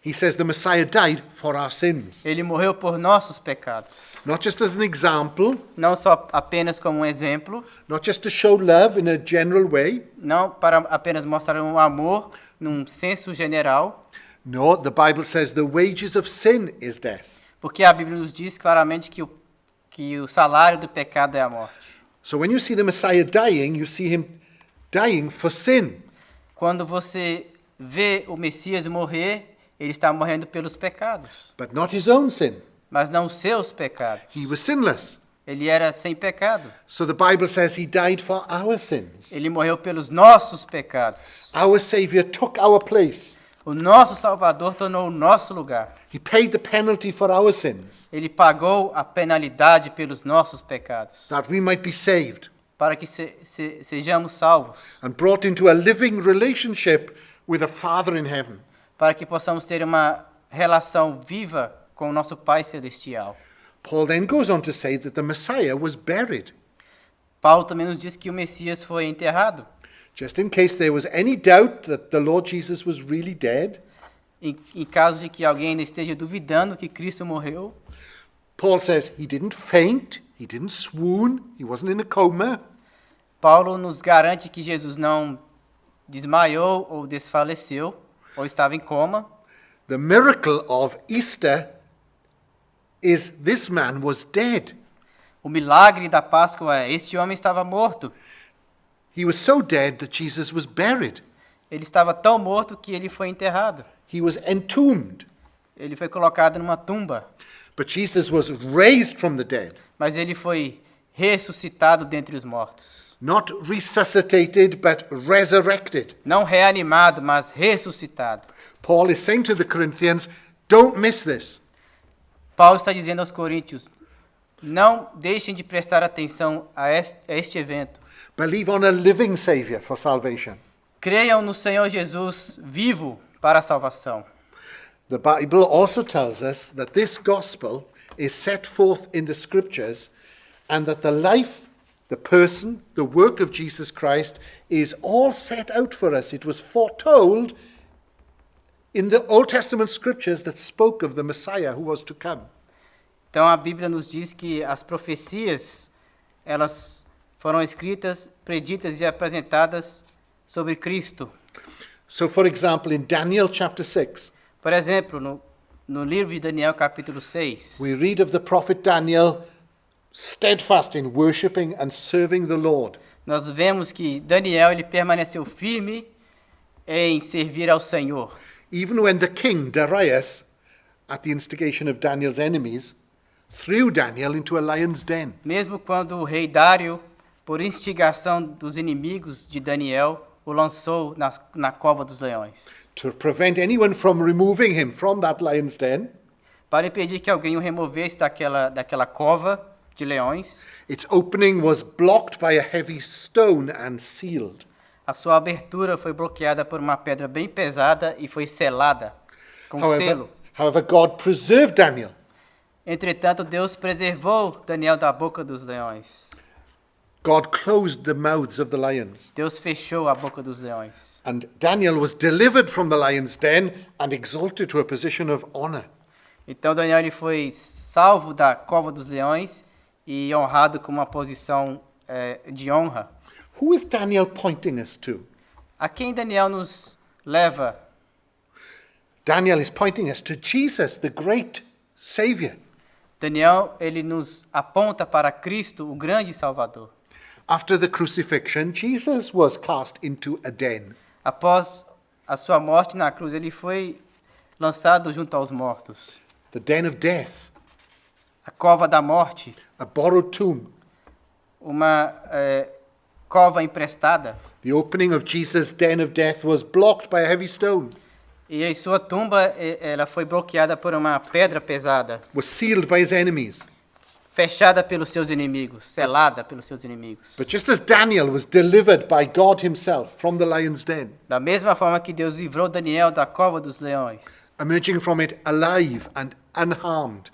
He says the Messiah died for our sins. ele morreu por nossos pecados. Not just as an example, Não só apenas como um exemplo, not just to show love in a general way. não para apenas mostrar um amor num senso general, No, the Bible says the wages of sin is death. porque a Bíblia nos diz claramente que o salário do pecado é a morte. So when you see the Messiah dying, you see him dying for sin. Quando você vê o Messias morrer, ele está morrendo pelos pecados, But not his own sin. mas não os seus pecados. He was sinless. Ele era sem pecado. So the Bible says he died for our sins. Ele morreu pelos nossos pecados. Our Savior took our place. O nosso Salvador tornou o nosso lugar. He paid the penalty for our sins, Ele pagou a penalidade pelos nossos pecados, that we might be saved para que sejamos salvos, and brought into a living relationship with a Father in heaven. para que possamos ter uma relação viva com o nosso Pai Celestial. Paul then goes on to say that the Messiah was buried. Paulo também nos diz que o Messias foi enterrado. Just in case there was any doubt that the Lord Jesus was really dead, Em caso de que alguém ainda esteja duvidando que Cristo morreu, Paul says he didn't faint, he didn't swoon, he wasn't in a coma. Paulo nos garante que Jesus não desmaiou ou desfaleceu, ou estava em coma. The miracle of Easter is this man was dead. O milagre da Páscoa é: este homem estava morto. He was so dead that Jesus was buried. Ele estava tão morto que ele foi enterrado. He was entombed. Ele foi colocado numa tumba, But Jesus was raised from the dead, mas ele foi ressuscitado dentre os mortos. not resuscitated, but resurrected. Não reanimado, mas ressuscitado. Paul is saying to the Corinthians, don't miss this. Paulo está dizendo aos coríntios: não deixem de prestar atenção a este evento. Believe on a living Savior for salvation. Creiam no Senhor Jesus vivo para a salvação. The Bible also tells us that this gospel is set forth in the scriptures and that the life the person, the work of Jesus Christ is all set out for us. It was foretold in the Old Testament scriptures that spoke of the Messiah who was to come. Então a Bíblia nos diz que as profecias, elas foram escritas, preditas e apresentadas sobre Cristo. So, for example, in Daniel chapter 6, Por exemplo, no livro de Daniel, capítulo 6, we read of the prophet Daniel steadfast in worshipping and serving the Lord. nós vemos que Daniel ele permaneceu firme em servir ao Senhor. Even when the king, Darius, at the instigation of Daniel's enemies, threw Daniel into a lion's den. Mesmo quando o rei Dário, por instigação dos inimigos de Daniel, o lançou na cova dos leões. To prevent anyone from removing him from that lion's den, Para impedir que alguém o removesse daquela cova de leões, its opening was blocked by a heavy stone and sealed. a sua abertura foi bloqueada por uma pedra bem pesada e foi selada com selo. However, God preserved Daniel. Entretanto, Deus preservou Daniel da boca dos leões. God closed the mouths of the lions. Deus fechou a boca dos leões. And Daniel was delivered from the lion's den and exalted to a position of honor. Então Daniel ele foi salvo da cova dos leões e honrado com uma posição de honra. Who is Daniel pointing us to? A quem Daniel nos leva? Daniel is pointing us to Jesus, the great Savior. Daniel ele nos aponta para Cristo, o grande Salvador. After the crucifixion, Jesus was cast into a den. Após a sua morte na cruz, ele foi lançado junto aos mortos. The den of death, A cova da morte, a borrowed tomb. uma cova emprestada. The opening of Jesus' den of death was blocked by a heavy stone, E a sua tumba ela foi bloqueada por uma pedra pesada, was sealed by his enemies. fechada pelos seus inimigos, selada pelos seus inimigos. But just as Daniel was delivered by God himself from the lion's den, Da mesma forma que Deus livrou Daniel da cova dos leões, emerging from it alive and unharmed,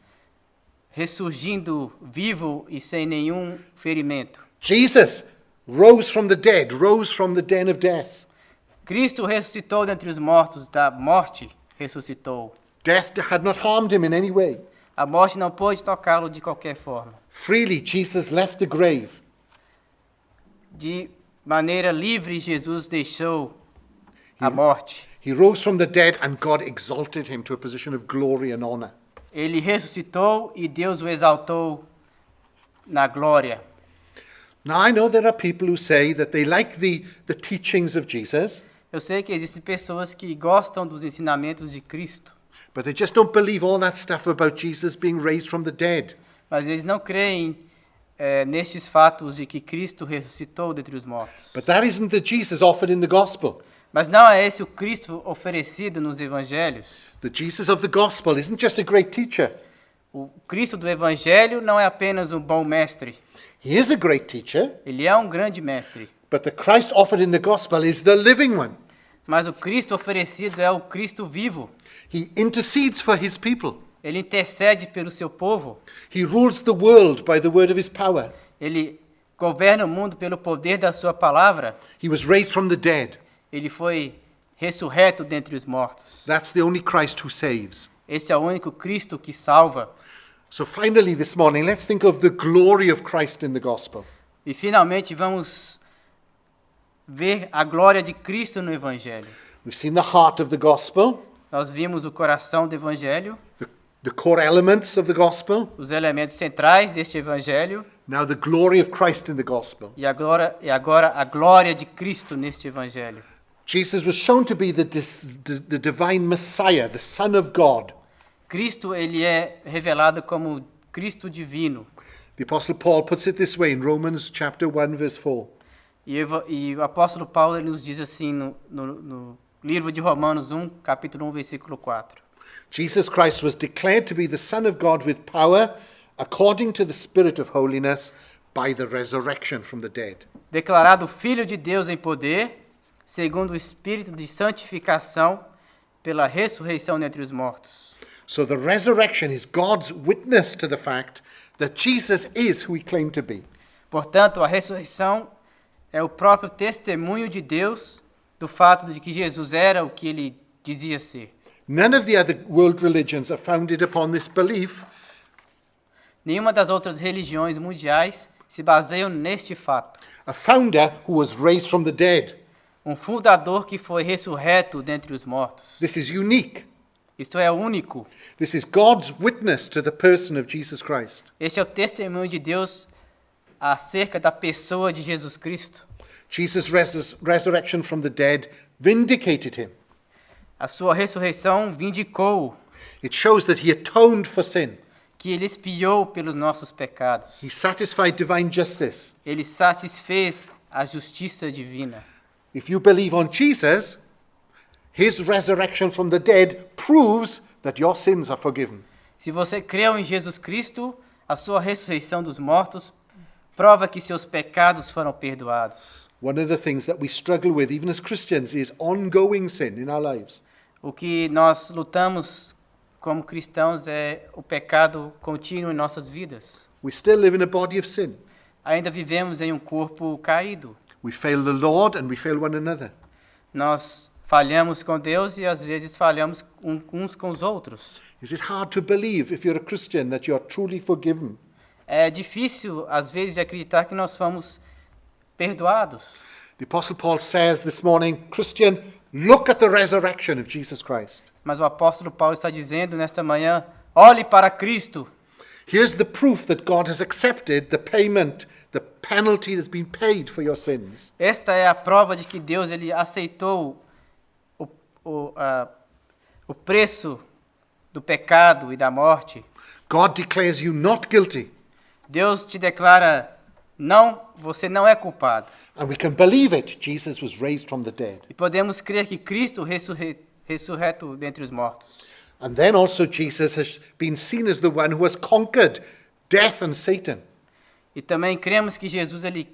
ressurgindo vivo e sem nenhum ferimento. Jesus rose from the dead, rose from the den of death. Cristo ressuscitou dentre os mortos, da morte ressuscitou. Death had not harmed him in any way. A morte não pôde tocá-lo de qualquer forma. Freely, Jesus left the grave. De maneira livre, Jesus deixou a morte. He rose from the dead and God exalted him to a position of glory and honor. Ele ressuscitou e Deus o exaltou na glória. Now, I know there are people who say that they like the teachings of Jesus, Eu sei que existem pessoas que gostam dos ensinamentos de Cristo, but they just don't believe all that stuff about Jesus being raised from the dead. mas eles não creem nestes fatos de que Cristo ressuscitou dentre os mortos. But that isn't the Jesus offered in the gospel. Mas não é esse o Cristo oferecido nos evangelhos. The Jesus of the gospel isn't just a great teacher. O Cristo do evangelho não é apenas um bom mestre. He is a great teacher, Ele é um grande mestre. but the Christ offered in the gospel is the living one. Mas o Cristo oferecido é o Cristo vivo. He intercedes for his people. Ele intercede pelo seu povo. He rules the world by the word of his power. Ele governa o mundo pelo poder da sua palavra. He was raised from the dead. Ele foi ressurreto dentre os mortos. That's the only Christ who saves. Esse é o único Cristo que salva. So finally this morning, let's think of the glory of Christ in the gospel. E finalmente vamos ver a glória de Cristo no evangelho. We've seen the heart of the gospel, Nós vimos o coração do evangelho, the core elements of the gospel. os centrais deste evangelho Now the glory of Christ in the gospel. e agora a glória de Cristo neste evangelho. Jesus was shown to be the divine Messiah, the Son of God. Cristo ele é revelado como Cristo divino. The Apostle Paul puts it this way in Romans chapter 1, verse 4. E o apóstolo Paulo ele nos diz assim no livro de Romanos 1, capítulo 1, versículo 4. Jesus Christ was declared to be the Son of God with power, according to the Spirit of holiness, by the resurrection from the dead. Declarado Filho de Deus em poder, segundo o Espírito de santificação, pela ressurreição dentre os mortos. So the resurrection is God's witness to the fact that Jesus is who he claimed to be. Portanto, a ressurreição é o próprio testemunho de Deus do fato de que Jesus era o que ele dizia ser. None of the other world religions are founded upon this belief, Nenhuma das outras religiões mundiais se baseiam neste fato. a founder who was raised from the dead. Um fundador que foi ressurreto dentre os mortos. This is unique. Isto é único. This is God's witness to the person of Jesus Christ. Este é o testemunho de Deus acerca da pessoa de Jesus Cristo. Jesus' resurrection from the dead vindicated him. A sua ressurreição vindicou It shows that he atoned for sin. que ele expiou pelos nossos pecados. He satisfied divine justice. Ele satisfez a justiça divina. If you believe on Jesus, his resurrection from the dead proves that your sins are forgiven. Se você creu em Jesus Cristo, a sua ressurreição dos mortos prova que seus pecados foram perdoados. One of the things that we struggle with, even as Christians, is ongoing sin in our lives. O que nós lutamos como cristãos é o pecado contínuo em nossas vidas. We still live in a body of sin. Ainda vivemos em um corpo caído. We fail the Lord and we fail one another. Nós falhamos com Deus e às vezes falhamos uns com os outros. Is it hard to believe, if you're a Christian, that you're truly forgiven? É difícil, às vezes, de acreditar que nós fomos perdoados. The Apostle Paul says this morning, Christian, look at the resurrection of Jesus Christ. Mas o apóstolo Paulo está dizendo nesta manhã, olhe para Cristo. Here's the proof that God has accepted the payment, the penalty that's been paid for your sins. Esta é a prova de que Deus ele aceitou o preço do pecado e da morte. God declares you not guilty, Deus te declara, você não é culpado. and we can believe it. Jesus was raised from the dead. E podemos crer que Cristo ressurreto dentre os mortos. And then also Jesus has been seen as the one who has conquered death and Satan. E também cremos que Jesus ele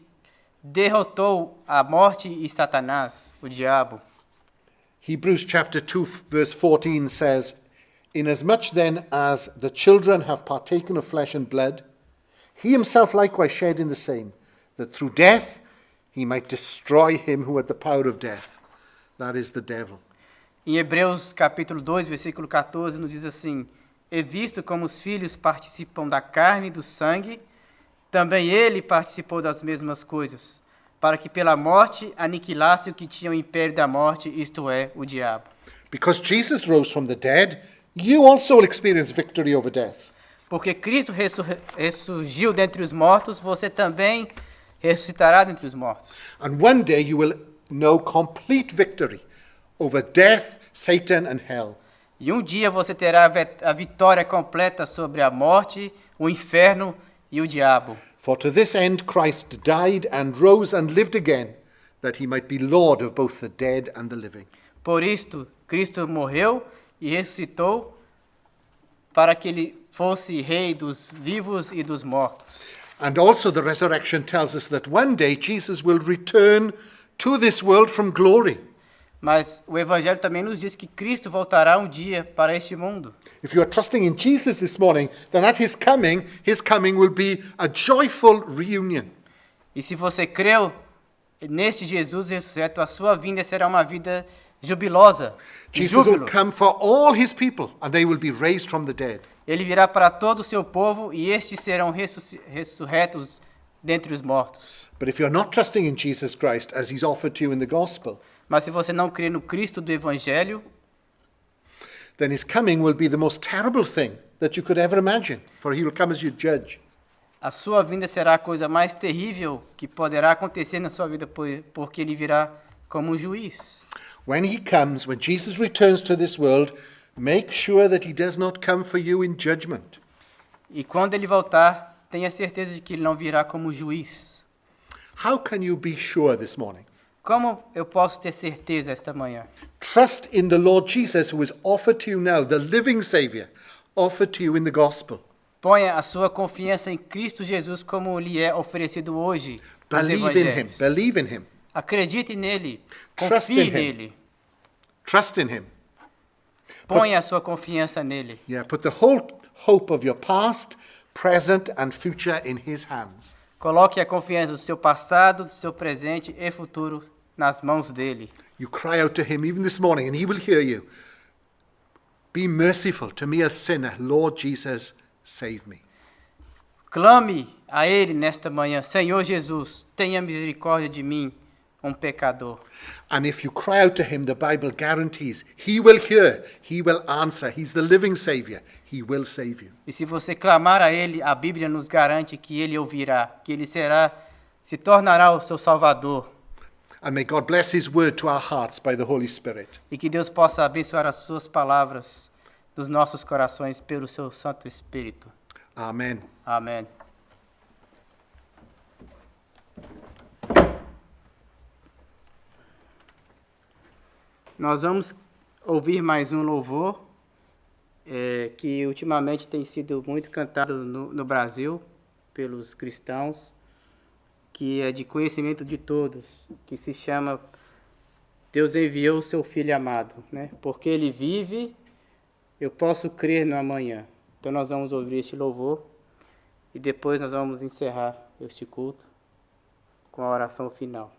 derrotou a morte e Satanás, o diabo. Hebrews chapter 2 verse 14 says, Inasmuch then as the children have partaken of flesh and blood, he himself likewise shared in the same, that through death he might destroy him who had the power of death, that is the devil. Em Hebreus capítulo 2, versículo 14, nos diz assim, E visto como os filhos participam da carne e do sangue, também ele participou das mesmas coisas, para que pela morte aniquilasse o que tinha o império da morte, isto é, o diabo. Because Jesus rose from the dead, you also will experience victory over death. Porque Cristo ressurgiu dentre os mortos, você também ressuscitará dentre os mortos. And one day you will know complete victory over death, Satan and hell. E um dia você terá a vitória completa sobre a morte, o inferno e o diabo. For to this end Christ died and rose and lived again, that he might be Lord of both the dead and the living. Por isto, Cristo morreu e ressuscitou para que ele fosse rei dos vivos e dos mortos. And also the resurrection tells us that one day Jesus will return to this world from glory. Mas o Evangelho também nos diz que Cristo voltará um dia para este mundo. If you are trusting in Jesus this morning, then at his coming will be a joyful reunion. E se você creu neste Jesus ressurreto, a sua vinda será uma vida jubilosa, de Jesus will júbilo. come for all his people, and they will be raised from the dead. Ele virá para todo o seu povo e estes serão ressurretos dentre os mortos. But if you're not trusting in Jesus Christ as he's offered to you in the gospel, Mas se você não crê no Cristo do Evangelho, then his coming will be the most terrible thing that you could ever imagine, for he will come as your judge. a sua vinda será a coisa mais terrível que poderá acontecer na sua vida, porque ele virá como um juiz. When he comes, when Jesus returns to this world, make sure that he does not come for you in judgment. E quando ele voltar, tenha certeza de que ele não virá como juiz. How can you be sure this morning? Como eu posso ter certeza esta manhã? Trust in the Lord Jesus, who is offered to you now, the living Savior, offered to you in the gospel. Ponha a sua confiança em Cristo Jesus como lhe é oferecido hoje nos Believe in him. evangelhos. Believe in him. Acredite nele. Trust Confie in him. nele. Trust in him. Ponha a sua confiança nele. Yeah, put the whole hope of your past, present, and future in his hands. Coloque a confiança do seu passado, do seu presente e futuro nas mãos dele. You cry out to him even this morning and he will hear you. Be merciful to me, a sinner. Lord Jesus, save me. Clame a ele nesta manhã: Senhor Jesus, tenha misericórdia de mim, um pecador. And if you cry out to him, the Bible guarantees he will hear, he will answer. He's the living Savior. He will save you. E se você clamar a ele, a Bíblia nos garante que ele ouvirá, que ele se tornará o seu Salvador. And may God bless his word to our hearts by the Holy Spirit. E que Deus possa abençoar as suas palavras dos nossos corações pelo seu Santo Espírito. Amen. Amém. Nós vamos ouvir mais um louvor que ultimamente tem sido muito cantado no Brasil pelos cristãos, que é de conhecimento de todos, que se chama Deus enviou o seu Filho amado, né? Porque ele vive, eu posso crer no amanhã. Então nós vamos ouvir este louvor e depois nós vamos encerrar este culto com a oração final.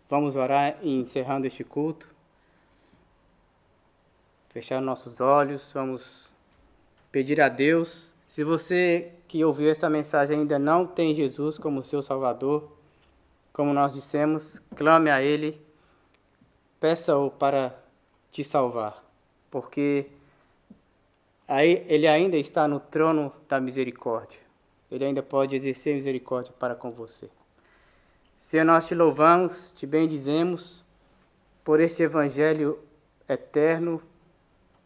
Vamos orar encerrando este culto. Fechar nossos olhos, vamos pedir a Deus. Se você que ouviu essa mensagem ainda não tem Jesus como seu Salvador, como nós dissemos, clame a Ele, peça-o para te salvar, porque aí Ele ainda está no trono da misericórdia. Ele ainda pode exercer misericórdia para com você. Senhor, nós te louvamos, te bendizemos por este Evangelho eterno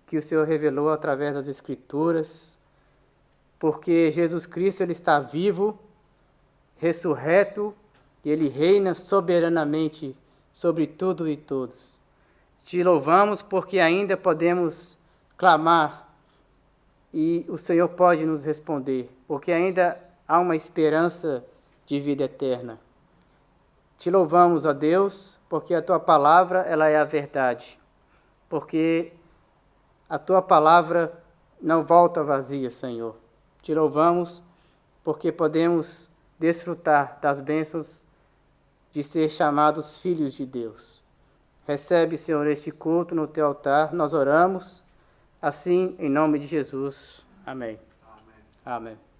que o Senhor revelou através das Escrituras, porque Jesus Cristo ele está vivo, ressurreto, e Ele reina soberanamente sobre tudo e todos. Te louvamos porque ainda podemos clamar e o Senhor pode nos responder, porque ainda há uma esperança de vida eterna. Te louvamos, ó Deus, porque a Tua palavra ela é a verdade, porque a Tua palavra não volta vazia, Senhor. Te louvamos porque podemos desfrutar das bênçãos de ser chamados filhos de Deus. Recebe, Senhor, este culto no Teu altar, nós oramos, assim, em nome de Jesus. Amém. Amém.